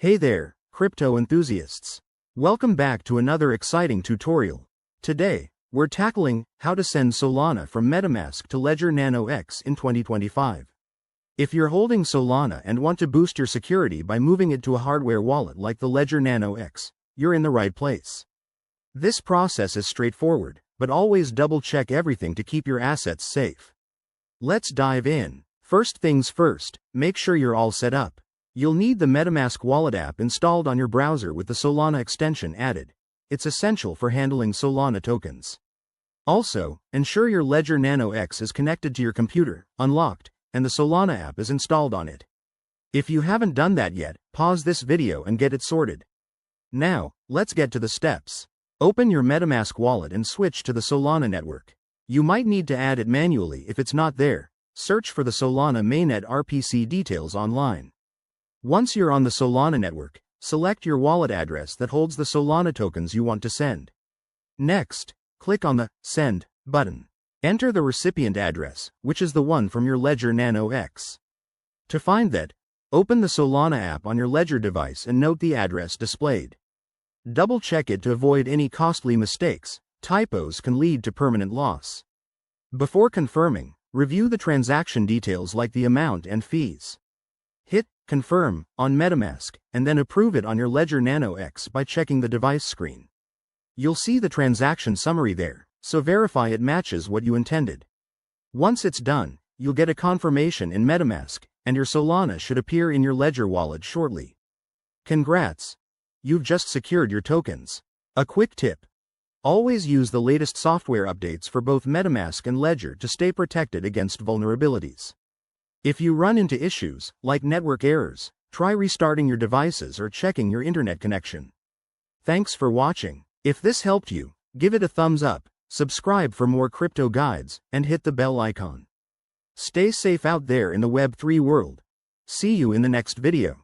Hey there, crypto enthusiasts. Welcome back to another exciting tutorial. Today, we're tackling how to send Solana from MetaMask to Ledger Nano X in 2025. If you're holding Solana and want to boost your security by moving it to a hardware wallet like the Ledger Nano X, you're in the right place. This process is straightforward, but always double-check everything to keep your assets safe. Let's dive in. First things first, make sure you're all set up. You'll need the MetaMask wallet app installed on your browser with the Solana extension added. It's essential for handling Solana tokens. Also, ensure your Ledger Nano X is connected to your computer, unlocked, and the Solana app is installed on it. If you haven't done that yet, pause this video and get it sorted. Now, let's get to the steps. Open your MetaMask wallet and switch to the Solana network. You might need to add it manually if it's not there. Search for the Solana mainnet RPC details online. Once you're on the Solana network, select your wallet address that holds the Solana tokens you want to send. Next, click on the Send button. Enter the recipient address, which is the one from your Ledger Nano X. To find that, open the Solana app on your Ledger device and note the address displayed. Double-check it to avoid any costly mistakes. Typos can lead to permanent loss. Before confirming, review the transaction details like the amount and fees. Hit Confirm on MetaMask, and then approve it on your Ledger Nano X by checking the device screen. You'll see the transaction summary there, so verify it matches what you intended. Once it's done, you'll get a confirmation in MetaMask, and your Solana should appear in your Ledger wallet shortly. Congrats! You've just secured your tokens. A quick tip. Always use the latest software updates for both MetaMask and Ledger to stay protected against vulnerabilities. If you run into issues, like network errors, try restarting your devices or checking your internet connection. Thanks for watching. If this helped you, give it a thumbs up, subscribe for more crypto guides, and hit the bell icon. Stay safe out there in the Web3 world. See you in the next video.